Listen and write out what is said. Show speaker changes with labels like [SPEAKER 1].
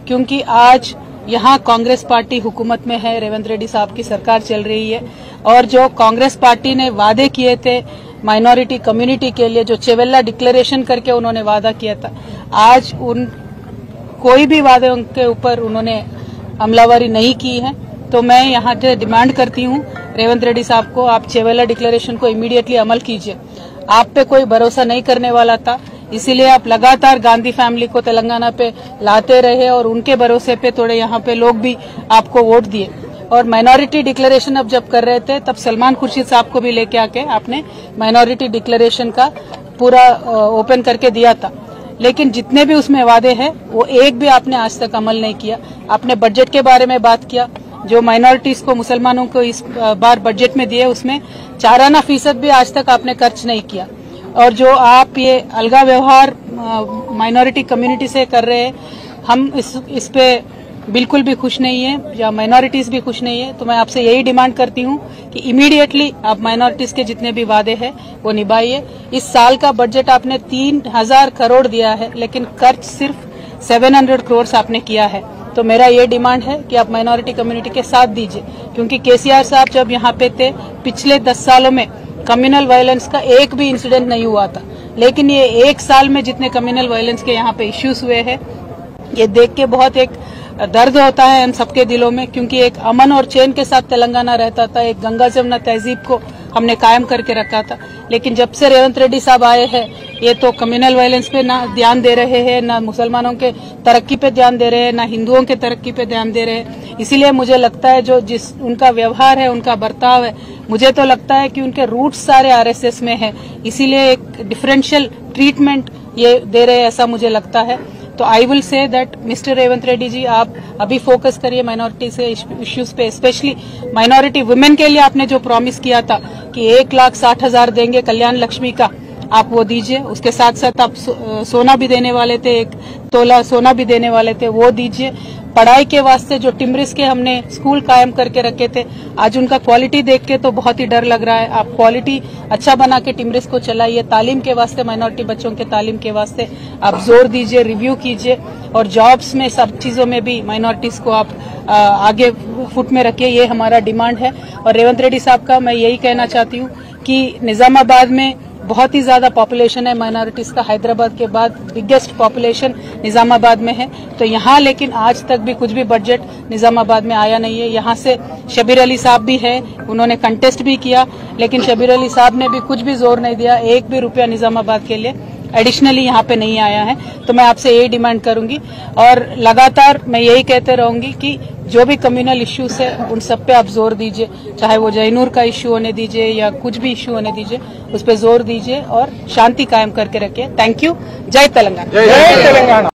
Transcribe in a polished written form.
[SPEAKER 1] क्योंकि आज यहाँ कांग्रेस पार्टी हुकूमत में है, रेवंत रेड्डी साहब की सरकार चल रही है और जो कांग्रेस पार्टी ने वादे किए थे माइनॉरिटी कम्युनिटी के लिए, जो चेवेल्ला डिक्लेरेशन करके उन्होंने वादा किया था, आज उन कोई भी वादे उनके ऊपर उन्होंने अमलावरी नहीं की है। तो मैं यहाँ से डिमांड करती हूँ रेवंत रेड्डी साहब को, आप चेवेल्ला डिक्लेरेशन को इमीडिएटली अमल कीजिए। आप पे कोई भरोसा नहीं करने वाला था, इसीलिए आप लगातार गांधी फैमिली को तेलंगाना पे लाते रहे और उनके भरोसे पे थोड़े यहाँ पे लोग भी आपको वोट दिए। और माइनॉरिटी डिक्लेरेशन अब जब कर रहे थे तब सलमान खुर्शीद साहब को भी लेके आके आपने माइनॉरिटी डिक्लेरेशन का पूरा ओपन करके दिया था, लेकिन जितने भी उसमें वादे हैं वो एक भी आपने आज तक अमल नहीं किया। आपने बजट के बारे में बात किया, जो माइनॉरिटीज को, मुसलमानों को इस बार बजट में दिए उसमें 4% भी आज तक आपने खर्च नहीं किया। और जो आप ये अलगा व्यवहार माइनॉरिटी कम्युनिटी से कर रहे हैं, हम इस पे बिल्कुल भी खुश नहीं है, या माइनॉरिटीज भी खुश नहीं है। तो मैं आपसे यही डिमांड करती हूँ कि इमीडिएटली आप माइनॉरिटीज के जितने भी वादे हैं वो निभाइए। इस साल का बजट आपने 3000 करोड़ दिया है, लेकिन खर्च सिर्फ 700 करोड़ आपने किया है। तो मेरा ये डिमांड है कि आप माइनॉरिटी कम्युनिटी के साथ दीजिए, क्योंकि केसीआर साहब जब यहाँ पे थे पिछले 10 सालों में कम्युनल वायलेंस का एक भी इंसिडेंट नहीं हुआ था, लेकिन ये एक साल में जितने कम्युनल वायलेंस के यहाँ पे इश्यूज हुए हैं, ये देख के बहुत एक दर्द होता है हम सबके दिलों में, क्योंकि एक अमन और चैन के साथ तेलंगाना रहता था, एक गंगा जमुना तहजीब को हमने कायम करके रखा था। लेकिन जब से रेवंत रेड्डी साहब आए हैं, ये तो कम्युनल वायलेंस पे ना ध्यान दे रहे हैं, ना मुसलमानों के तरक्की पे ध्यान दे रहे हैं, ना हिंदुओं के तरक्की पे ध्यान दे रहे हैं। इसीलिए मुझे लगता है जो जिस उनका व्यवहार है, उनका बर्ताव है, मुझे तो लगता है कि उनके रूट्स सारे आरएसएस में है, इसीलिए एक डिफरेंशियल ट्रीटमेंट ये दे रहे हैं, ऐसा मुझे लगता है। तो I will say that mister Revanth Reddy ji, आप अभी फोकस करिए माइनॉरिटी से इश्यूज पे, स्पेशली माइनॉरिटी वुमेन के लिए आपने जो प्रॉमिस किया था कि 1,60,000 देंगे कल्याण लक्ष्मी का, आप वो दीजिए। उसके साथ साथ आप सोना भी देने वाले थे, 1 तोला सोना भी देने वाले थे, वो दीजिए। पढ़ाई के वास्ते जो टिमरिस के हमने स्कूल कायम करके रखे थे, आज उनका क्वालिटी देख के तो बहुत ही डर लग रहा है। आप क्वालिटी अच्छा बना के टिमरिस को चलाइए। तालीम के वास्ते, माइनॉरिटी बच्चों के तालीम के वास्ते आप जोर दीजिए, रिव्यू कीजिए, और जॉब्स में सब चीजों में भी माइनॉरिटीज को आप आगे फुट में रखिए। ये हमारा डिमांड है। और रेवंत रेड्डी साहब का मैं यही कहना चाहती हूँ कि निजामाबाद में बहुत ही ज्यादा पॉपुलेशन है माइनॉरिटीज का, हैदराबाद के बाद बिगेस्ट पॉपुलेशन निजामाबाद में है। तो यहाँ लेकिन आज तक भी कुछ भी बजट निजामाबाद में आया नहीं है। यहाँ से शबीर अली साहब भी है, उन्होंने कंटेस्ट भी किया, लेकिन शबीर अली साहब ने भी कुछ भी जोर नहीं दिया, 1 भी रुपया निजामाबाद के लिए एडिशनली यहाँ पे नहीं आया है। तो मैं आपसे यही डिमांड करूंगी और लगातार मैं यही कहते रहूंगी कि जो भी कम्युनल इश्यूज है उन सब पे आप जोर दीजिए, चाहे वो जयनूर का इश्यू होने दीजिए या कुछ भी इश्यू होने दीजिए, उस पे जोर दीजिए और शांति कायम करके रखिए। Thank you. जय तेलंगाना।